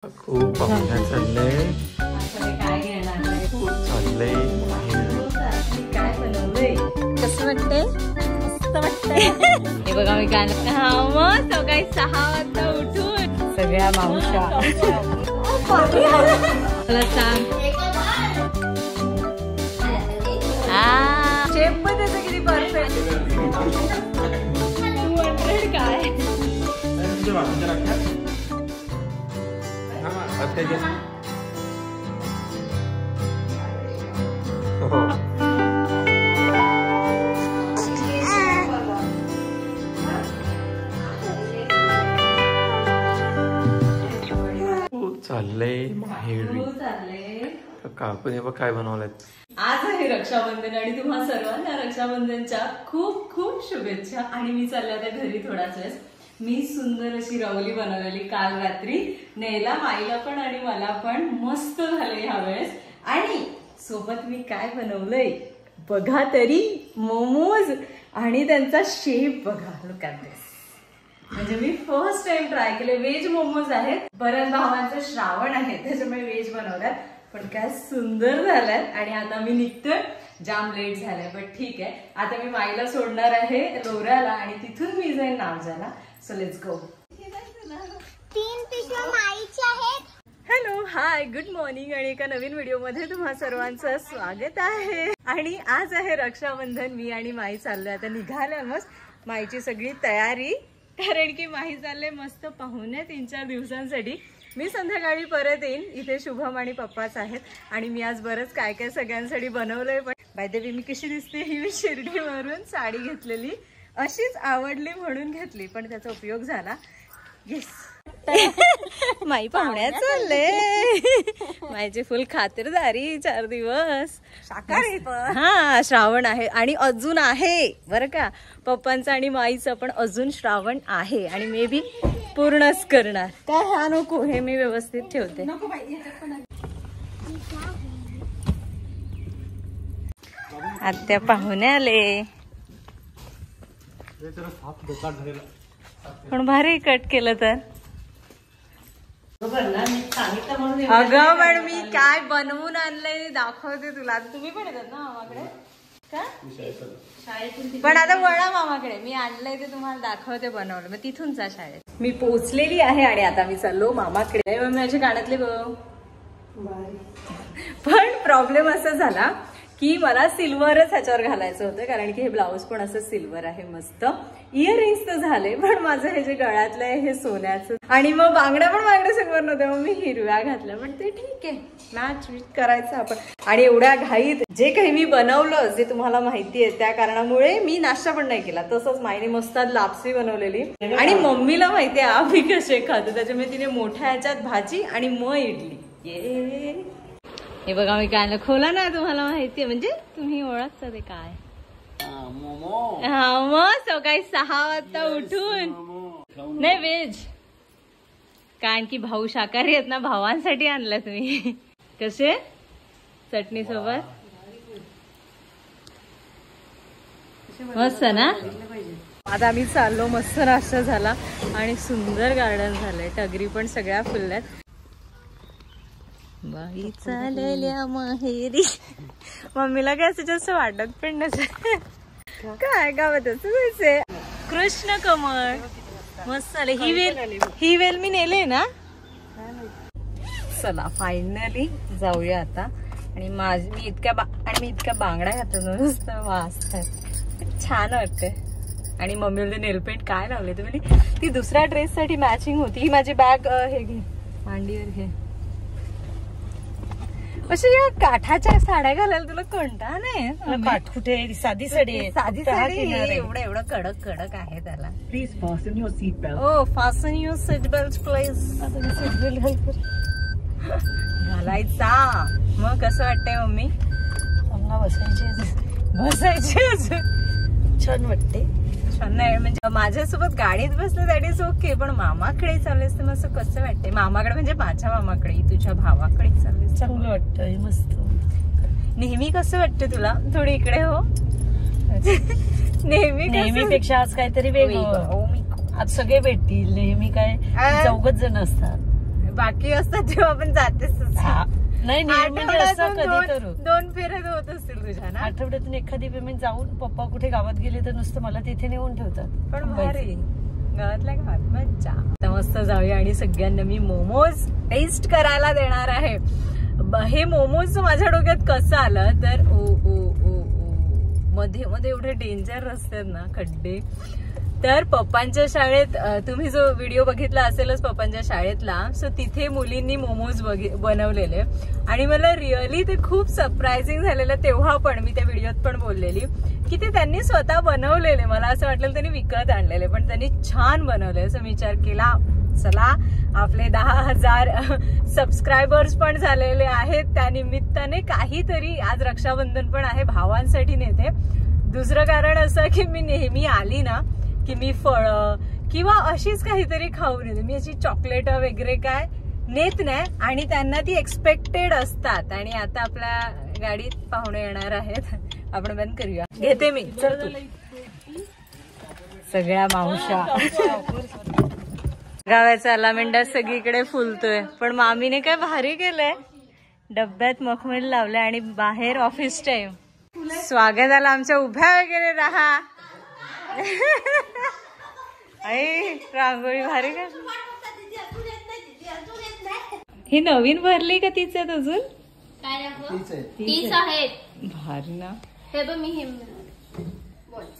खूप पाहुण्या चाललंय. काय घेणार नाही. चाललंय काय बनवलंय. कसं वाटतंय. मस्त वाटतंय. हे बघा मी काय मग सकाळी 6 वाजता उठून सगळ्या मावश्या मला सांग. शेप पण त्याचं किती परफेक्ट. 200 काय चाललंय माहेरी. काकूने बघ काय बनवलंय. आज आहे रक्षाबंधन आणि तुम्हा सर्वांना रक्षाबंधनच्या खूप खूप शुभेच्छा. आणि मी चालले आता घरी थोडाच वेळेस. मी सुंदर अशी रवली बनवलेली काल रात्री. नेला माईला पण आणि मला पण मस्त झालंय ह्या वेळेस. आणि सोबत मी काय बनवलंय बघा तरी. मोमोज आणि त्यांचा शेप बघा. लुक ॲट दिस. म्हणजे मी फर्स्ट टाइम ट्राय केले. व्हेज मोमोज आहेत. बऱ्याच भावांचं श्रावण आहे त्याच्यामुळे व्हेज बनवल्यात. पण काय सुंदर झालाय. आणि आता मी निघतोय. जाम लेट झालाय पण ठीक आहे. आता मी माईला सोडणार आहे लोऱ्याला आणि तिथून मी जाईन नावजाला. So let's go. 3 पिशव्या माईच्या आहेत. हॅलो हाय गुड मॉर्निंग आणि एका नवीन व्हिडिओ मध्ये तुम्हा सर्वांचं स्वागत आहे. आणि आज आहे रक्षाबंधन. मी आणि माई चाललोय आता निघाल्या. मस्त माईची सगळी तयारी. कारण की माई चालले मस्त पाहुणे 3-4 दिवसांसाठी. मी संध्याकाळी परत येईन. इथे शुभम आणि पप्पाच आहेत. आणि मी आज बरंच काय काय सगळ्यांसाठी बनवलंय. पण बाय द वे मी कशी दिसते ही मी शिर्डीवरून साडी घेतलेली. अशीच आवडली म्हणून घेतली पण त्याचा उपयोग झाला. येस माई पाहुण्यात चालले. माईची फुल खातिरदारी 4 दिवस. शाकाहारी पण हा श्रावण आहे आणि अजून आहे बरं का. पप्पांचा आणि माईचं पण अजून श्रावण आहे आणि मे बी पूर्णच करणार. काय हा नको हे मी व्यवस्थित ठेवते. आत्या पाहुणे आले. पण भारी कट केलं तर. अगं पण मी काय बनवून आणलंय दाखवते तुला. तुम्ही पण येतात ना मामाकडे का. पण आता वळा मामाकडे. मी आणलंय ते तुम्हाला दाखवते बनवलं. मग तिथून जा शाळेत. मी पोचलेली आहे आणि आता मी चाललो मामाकडे. माझ्या कानातले बघ. पण प्रॉब्लेम असा झाला की मला सिल्वरच ह्याच्यावर घालायचं होतं. कारण की हे ब्लाऊज पण असं सिल्वर आहे मस्त. इयरिंग्स तर झाले पण माझं हे जे गळ्यातलं आहे हे सोन्याचं. आणि मग बांगड्या पण माझ्याकडे सिल्वर नव्हत्या. मग मी हिरव्या घातल्या. पण ते ठीक आहे मॅच करायचं आपण. आणि एवढ्या घाईत जे काही मी बनवलं जे तुम्हाला माहिती आहे त्या कारणामुळे मी नाश्ता पण नाही केला. तसंच माईने मस्त लापसी बनवलेली. आणि मम्मीला माहिती आहे आम्ही कसे खातो त्याच्यामुळे तिने मोठ्या ह्याच्यात भाजी आणि मग इडली. ये हे बघा मी काय खोला ना. तुम्हाला माहितीये म्हणजे तुम्ही ओळखता ते काय. हा मग सकाळी 6 वाजता उठून. नाही व्हेज. कारण की भाऊ शाकाहारी आहेत ना. भावांसाठी आणला तुम्ही. कसे चटणी सोबत मस्त ना. आता आम्ही चाललो. मस्त नाश्ता झाला आणि सुंदर गार्डन झालंय. टगरी पण सगळ्या फुलल्यात. बाई चालल्या माहेरी. मम्मीला काय असं जास्त वाटत पण नसेल. काय गावातच जायचंय. कृष्ण कमळ मस्त आले. ही वेल मी नेले ना. चला फायनली जाऊया आता. आणि मी इतक्या बांगड्या घातल्या नुसतं वाजतात. छान वाटते. आणि मम्मी बोलते नेलपेंट काय लावले तुम्ही. ती दुसऱ्या ड्रेस साठी मॅचिंग होती. ही माझी बॅग हे घे मांडीवर घे. अशा या काठाच्या साड्या घालायला तुला कंटाळा नाही. काठ कुठे साधी साडी. साधी साडी एवढं कडक कडक आहे त्याला. Please fasten your seat belt. Oh fasten your seat belt please. Seat belt घालायचा. मग कसं वाटतंय मम्मी. चांगला बसायचे. छान वाटते. छान नाही म्हणजे माझ्यासोबत गाडीत बसलं दॅट इज ओके. पण मामाकडे चाललेस तर मग कसं वाटतंय. मामाकडे म्हणजे माझ्या मामाकडे तुझ्या भावाकडे चाललेस चांगलं वाटतंय मस्त. नेहमी कसं वाटतं तुला. थोडी इकडे हो. नेहमीपेक्षा आज काहीतरी वेगळं. आज सगळे भेटतील. नेहमी काय 4 जण असतात. बाकी असतात तेव्हा आपण जातेच. नाही म्हणजे असं कधी करू. 2 फेऱ्या होत असतील तुझ्या ना. आठवड्यातून एखादी पेमेंट जाऊन पप्पा कुठे गावात गेले तर नुसतं मला तिथे नेऊन ठेवतात. पण भारी गावातल्या गावात मज्जा. आता मस्त जाऊया आणि सगळ्यांना मी मोमोज टेस्ट करायला देणार आहे. हे मोमोज माझ्या डोक्यात कसं आलं तर मध्ये मध्ये एवढे डेंजर रस्ते ना, खड्डे. तर पप्पांच्या शाळेत तुम्ही जो व्हिडिओ बघितला असेलच पप्पांच्या शाळेतला, सो तिथे मुलींनी मोमोज बनवलेले आणि मला रिअली ते खूप सरप्राइझिंग झालेलं. तेव्हा पण मी त्या व्हिडिओत पण बोललेली की ते त्यांनी स्वतः बनवलेले. मला असं वाटलं त्यांनी विकत आणलेले, पण त्यांनी छान बनवले. असं विचार केला चला आपले 10,000 सबस्क्रायबर्स पण झालेले आहेत, त्या निमित्ताने काहीतरी. आज रक्षाबंधन पण आहे, भावांसाठी नेते. दुसरं कारण असं की मी नेहमी आली ना की मी फळं किंवा अशीच काहीतरी खाऊन येते. मी अशी चॉकलेट वगैरे काय नेत नाही आणि त्यांना ती एक्सपेक्टेड असतात. आणि आता आपल्या गाडीत पाहुणे येणार आहेत, आपण बंद करूया. घेते मी, चल तू. सगळ्या मावशा गावाचा अलामेंडा सगळीकडे फुलतोय. पण मामीने काय भारी केलंय, डब्यात मखमल लावलंय आणि बाहेर ऑफिस टाइम. स्वागताला आमच्या उभ्या वगैरे राहा. आई रांगोळी भारी का. ही नवीन भरली का तिच्यात अजून? तीच आहेत. भारी ना. हे बघ मी हे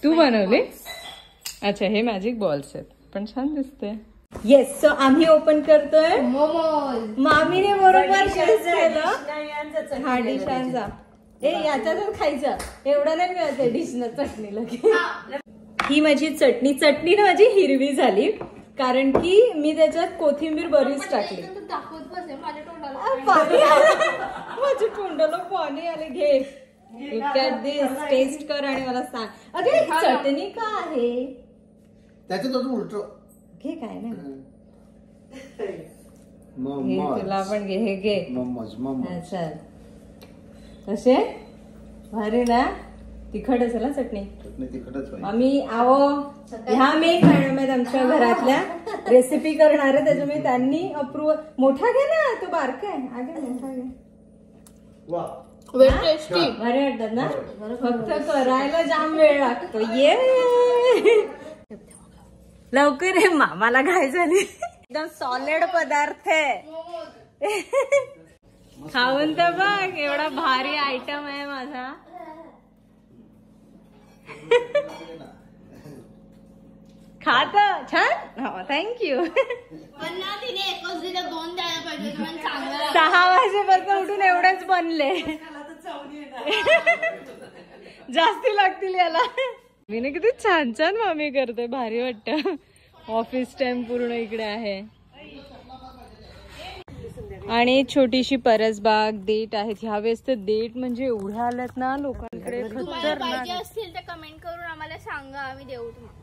तू बनवले? अच्छा, हे मॅजिक बॉल्स आहेत, पण छान दिसते. येस, सो आम्ही ओपन करतोय मोमोज. मामीने बरोबर केलं. हा डिशांचा याच्यातच खायचं, एवढं नाही मिळत डिशनं चटणी लगे. ही माझी चटणी ना माझी हिरवी झाली कारण की मी त्याच्यात कोथिंबीर बरीच टाकली. माझ्या तोंडाला पाणी आले. घे टेस्ट कर आणि मला सांग. अरे चटणी का आहे त्याच्यात उलट घे. काय नाही तुला पण घे. हे घे अच्छा. कसे भारी ना. तिखट असेल ना चटणी. आम्ही ह्या मी खाण्यामध्ये आमच्या घरातल्या रेसिपी करणार आहे, त्याच्यामुळे त्यांनी अप्रूव्ह. मोठा घे ना, तो बारका आहे. आगे मोठा घे. भारी वाटतात ना. फक्त करायला जाम वेळ लागतो. ये लवकर आहे, मामाला घाई झाली. एकदम सॉलिड पदार्थ आहे. खाऊन तर बघ, एवढा भारी आयटम आहे माझा. खात छान. हो थँक्यू. 6 वाजेपासून उठून एवढेच बनले. जास्ती लागतील याला. मी ना किती छान छान मामी करते, भारी वाटत. ऑफिस टाइम पूर्ण इकडे आहे. आणि छोटीशी परसबाग देठ आहेत. ह्यावेळेस तर देठ म्हणजे एवढ्या आल्यात ना लोकांकडे. पाहिजे असतील तर कमेंट करून आम्हाला सांगा, आम्ही देऊ तुम्हाला.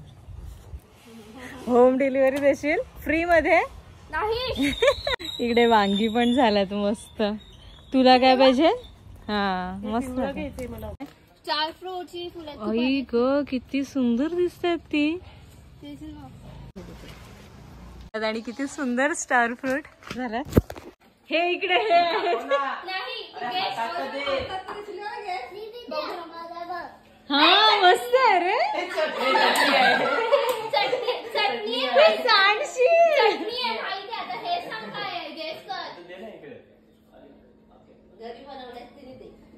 होम डिलिव्हरी देशील फ्री मध्ये? नाही. इकडे वांगी पण झाल्यात मस्त. तुला काय पाहिजे? हा मस्त. स्टार फ्रूटची फुलं. आई ग किती सुंदर दिसतात ती. आणि किती सुंदर स्टार फ्रूट झाला. हे इकडे हे हा मस्त आहे रे.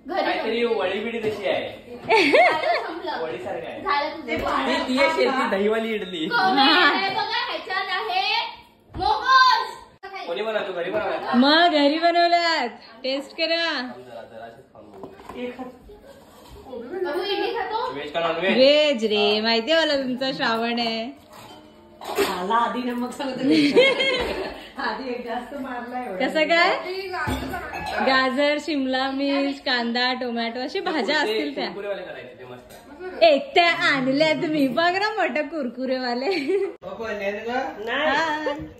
काहीतरी वळी बिडी तशी आहे. वळी सारखं आहे. दहीवाली इडली. कोणी बनवतो? घरी बनवला. मग घरी बनवल्यात. टेस्ट करा. व्हेज का नॉन व्हेज? व्हेज रे, माहितीये मला तुमचा श्रावण आहे. आधी नमक सांगतो. आधी एक जास्त मारलाय. कसं काय? गाजर, शिमला मिर्च, कांदा, टोमॅटो अशी भाज्या असतील त्या. एकट्या आणल्या तुम्ही बघ ना, मोठ्या कुरकुरेवाले.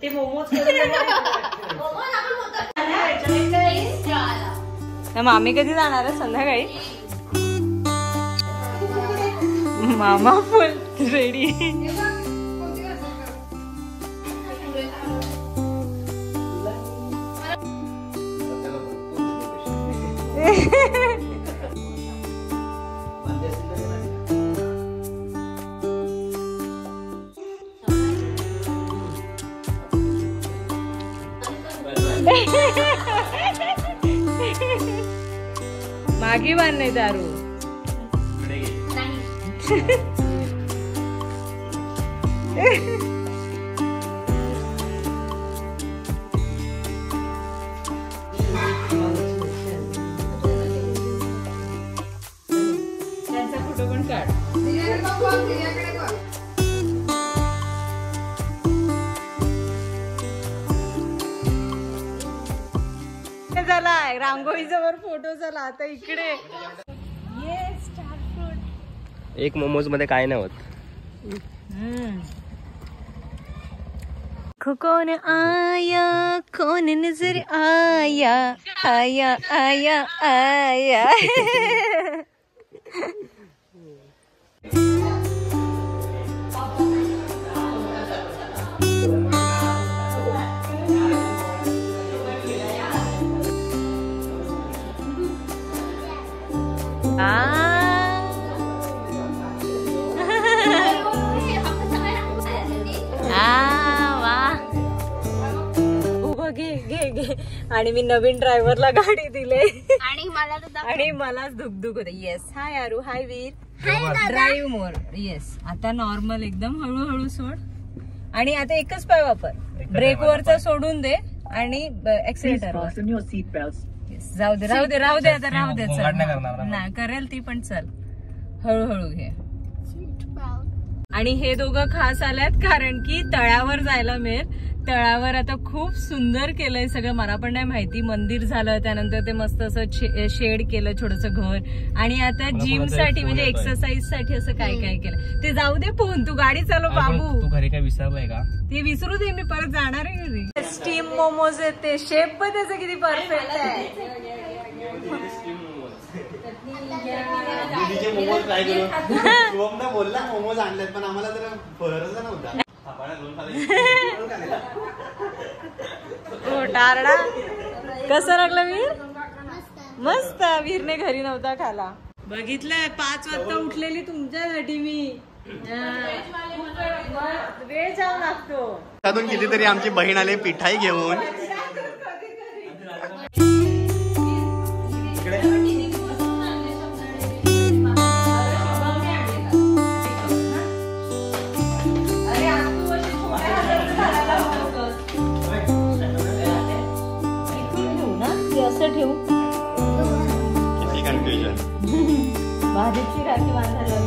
ते मोमोज. मामी कधी जाणार आहे? संध्याकाळी. मामा फुल रेडी. मागे बांध नाही दारू. त्यांचा फोटो पण काढ. झालाय रांगोळीचा वर फोटो झाला. आता इकडे एक मोमोज मध्ये काय नाही होत. कौन आया कौन नजर आया आया आया आया. घे. आणि मी नवीन ड्रायव्हरला गाडी दिले आणि मलाच धुकधुक होते. येस. हाय आरू. हाय वीर. ड्राईव्ह मोर. येस. आता नॉर्मल एकदम हळूहळू सोड. आणि आता एकच पाय वापर. ब्रेक वरचा सोडून दे आणि एक्सिलेटर. जाऊ दे राहू दे राहू दे आता राहू दे. चल नाही करेल ती पण. चल हळूहळू घे. आणि हे दोघं खास आल्यात कारण की तळ्यावर जायला मिळेल. तळावर आता खूप सुंदर केलंय सगळं. मला पण नाही माहिती. मंदिर झालं त्यानंतर ते मस्त असं शेड केलं छोटस घर. आणि आता जिम साठी म्हणजे एक्सरसाइज साठी असं काय काय केलं ते जाऊ दे. फोन तू गाडी चालव बाबू. तू घरी काय विसरलाय का? ते विसरू दे. मी परत जाणार आहे घरी. स्टीम मोमोज येते. शेप पण त्याचा किती परफेक्ट आहे. मोमोज ट्राय करून बोलला मोमोज आणलेत पण आम्हाला जरा फरकच नव्हता. टारडा कसं लागलं वीर? मस्त. वीरने घरी नव्हता खाला. बघितलंय 5 वाजता उठलेली तुमच्यासाठी मी. वेळ जाऊ लागतो. त्यातून कितीतरी आमची बहीण आली पिठाई घेऊन. असं ठेवू. किती कन्फ्युजन. भाजीची राखी बांधायला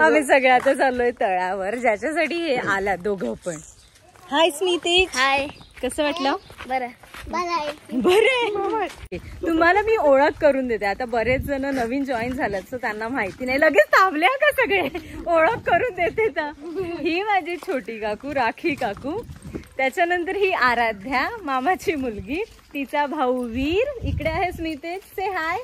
आम्ही सगळे आता चाललोय तळावर ज्याच्यासाठी हे आला दोघं पण. हाय स्मितेश. हाय. कसं वाटलं? बरं. तुम्हाला मी ओळख करून देते. आता बरेच जण नवीन जॉईन झाल्यात सो त्यांना माहिती नाही. लगेच थांबले का सगळे? ओळख करून देते. तर ही माझी छोटी काकू राखी काकू. त्याच्यानंतर ही आराध्या मामाची मुलगी. तिचा भाऊ वीर. इकडे आहे स्मितेश. से हाय.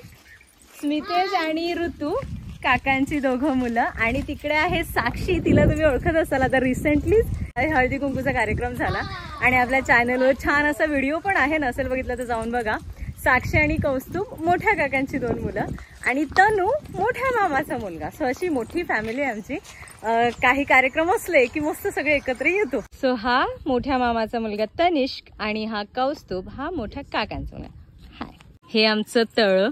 स्मितेश आणि ऋतू काकांची दोघं मुलं. आणि तिकडे आहे साक्षी. तिला तुम्ही ओळखत असाल. आता रिसेंटलीच हळदी कुंकूचा कार्यक्रम झाला आणि आपल्या चॅनलवर छान असा व्हिडिओ पण आहे. नसेल बघितलं तर जाऊन बघा. साक्षी आणि कौस्तुभ मोठ्या काकांची 2 मुलं आणि तनू मोठ्या मामाचा मुलगा. सो अशी मोठी फॅमिली आहे आमची. काही कार्यक्रम असले की मस्त सगळे एकत्र येतो. सो हा मोठ्या मामाचा मुलगा तनिष्क आणि हा कौस्तुभ हा मोठ्या काकांचा मुलगा. हाय. हे आमचं तळ.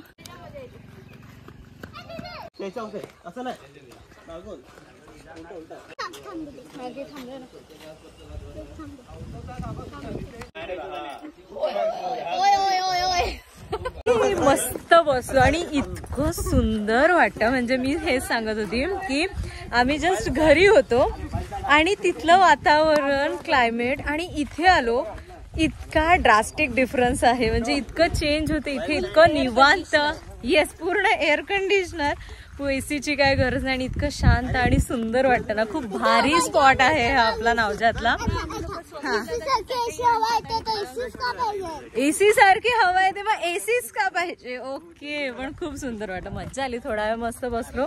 असं नाही. मस्त बसलो आणि इतकं सुंदर वाटतं. म्हणजे मी हेच सांगत होती की आम्ही जस्ट घरी होतो आणि तिथलं वातावरण, क्लायमेट आणि इथे आलो, इतका ड्रास्टिक डिफरन्स आहे. म्हणजे इतकं चेंज होते इथे, इतकं निवांत. येस, पूर्ण एअर कंडिशनर, एसीची काय गरज नाही आणि इतकं शांत आणि सुंदर वाटतं ना. खूप भारी स्पॉट आहे हा आपला नवजातला. एसी सारखी हवा आहे तेव्हा एसीच का पाहिजे. ओके, पण खूप सुंदर वाटतं, मज्जा आली. थोडा वेळ मस्त बसलो,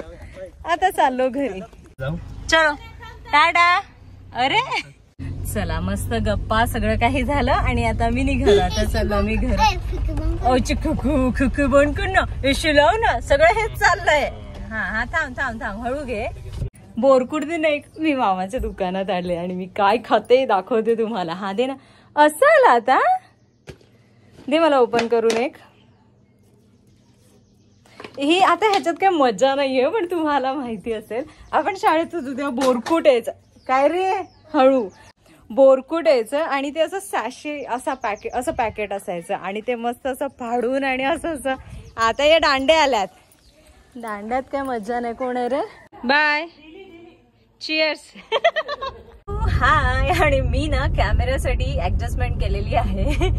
आता चाललो घरी. चलो टाटा. अरे चला, मस्त गप्पा सगळं काही झालं आणि आता मी निघालो. आता चला मी घरी. चिकू खुकू बनकून ना, एशी लाव ना, सगळं हेच चाललंय. हा थांब हळू घे. बोरकुट दे नाही, मी मामाच्या दुकानात आले आणि मी काय खाते दाखवते तुम्हाला. हा दे ना. असं आला आता, दे मला ओपन करून एक. ही आता ह्याच्यात काय मजा नाहीये, पण तुम्हाला माहिती असेल आपण शाळेत उद्या बोरकुट यायचं. काय रे, हळू. बोरकुट यायचं आणि ते असं सॅशे असं पॅकेट असायचं आणि ते मस्त असं फाडून आणि असं. आता या दांड्या आल्यात, दांड्यात काय मजा नाही. कोण आहे रे. Bye, cheers. हाय. आणि मी ना कॅमेऱ्यासाठी ऍडजस्टमेंट केलेली आहे.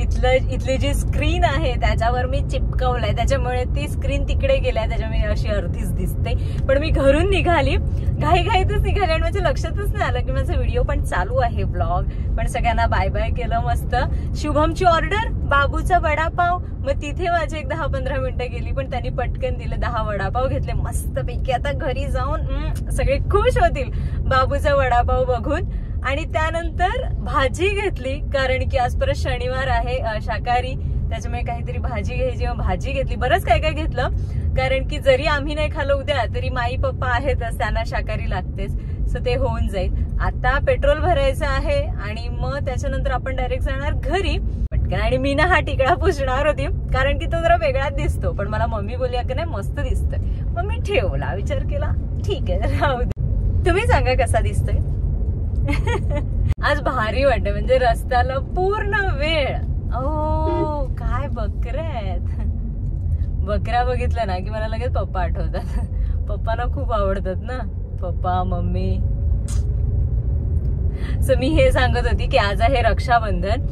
इथली जी स्क्रीन आहे त्याच्यावर मी चिपकवलंय, त्याच्यामुळे ती स्क्रीन तिकडे गेलाय, त्याच्यामुळे अशी अर्धीच दिसते. पण मी घरून निघाली, घाईतच निघाली आणि माझ्या लक्षातच नाही आलं की माझा व्हिडिओ पण चालू आहे, ब्लॉग. पण सगळ्यांना बाय बाय केलं मस्त. शुभमची ऑर्डर, बाबूचा वडापाव. मग तिथे माझे एक 10-15 मिनिटं गेली, पण त्यांनी पटकन दिलं. 10 वडापाव घेतले मस्तपैकी. आता घरी जाऊन सगळे खुश होतील बाबूचा वडापाव बघून. आणि त्यानंतर भाजी घेतली, कारण की आज परत शनिवार आहे, शाकाहारी, त्याच्यामुळे काहीतरी भाजी घ्यायची. भाजी घेतली, बरंच काय काय घेतलं, कारण की जरी आम्ही नाही खाल्लं उद्या तरी माई पप्पा आहेतच, त्यांना शाकाहारी लागतेच. सो ते होऊन जाईल. आता पेट्रोल भरायचं आहे आणि मग त्याच्यानंतर आपण डायरेक्ट जाणार घरी पटकन. आणि मी ना हा टिकळा पुसणार होती, कारण की तो जरा वेगळाच दिसतो, पण मला मम्मी बोलली की नाही मस्त दिसतोय. मग मी ठेवला, विचार केला ठीक आहे राहू दे. तुम्ही सांगा कसा दिसतोय. आज भारी वाटत, म्हणजे रस्त्याला पूर्ण वेळ. ओ काय बकऱ्या आहेत. बकऱ्या बघितलं ना की मला लगेच पप्पा आठवतात. पप्पांना खूप आवडतात ना, पप्पा मम्मी. सो मी हे सांगत होती की आज आहे रक्षाबंधन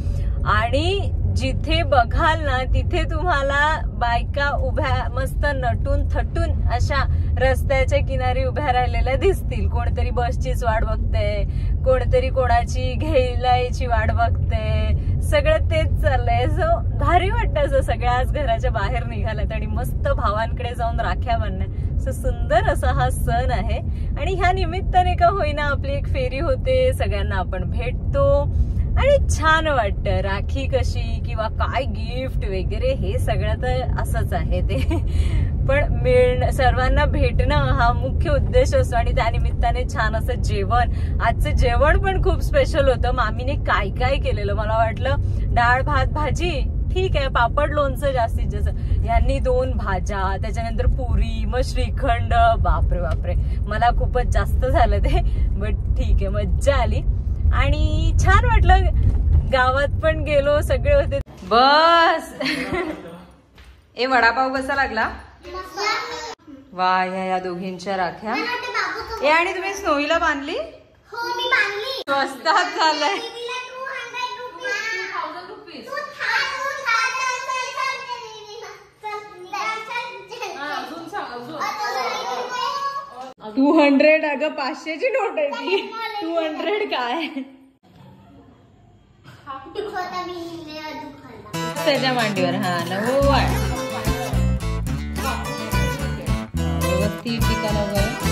आणि जिथे बघाल ना तिथे तुम्हाला बायका उभ्या मस्त नटून थटून अशा रस्त्याच्या किनारी उभ्या राहिलेल्या दिसतील. कोणतरी बसचीच वाट बघते, कोणतरी कोणाची घ्यायला यायची वाट बघते, सगळं तेच चाललंय. सो भारी वाटतं असं सगळ्या आज घराच्या बाहेर निघाल्यात आणि मस्त भावांकडे जाऊन राख्या बांधण्या. सो सुंदर असा हा सण आहे आणि ह्या निमित्ताने का होईना आपली एक फेरी होते, सगळ्यांना आपण भेटतो आणि छान वाटतं. राखी कशी किंवा काय गिफ्ट वगैरे हे सगळं तर असंच आहे ते, पण सर्वांना भेटणं हा मुख्य उद्देश असतो. आणि त्या निमित्ताने छान असं जेवण, आजचं जेवण पण खूप स्पेशल होतं. मामीने काय काय केलेलं, मला वाटलं डाळ भात भाजी ठीक आहे, पापड लोणचं जास्तीत जास्त, यांनी 2 भाज्या, त्याच्यानंतर पुरी, मग श्रीखंड. बापरे बापरे, मला खूपच जास्त झालं ते, बट ठीक आहे, मज्जा आली आणि छान वाटलं. गावात पण गेलो, सगळे होते. बस ए वडापाव कसा लागला. वा, ह्या दोघींच्या राख्या. ए आणि तुम्ही स्नोईला बांधली. स्वस्तात झालंय. $200 अगं 500ची नोट आहे ती. 200 काय त्याच्या मांडीवर. हा हो व्यवस्थित टिकाला वगैरे.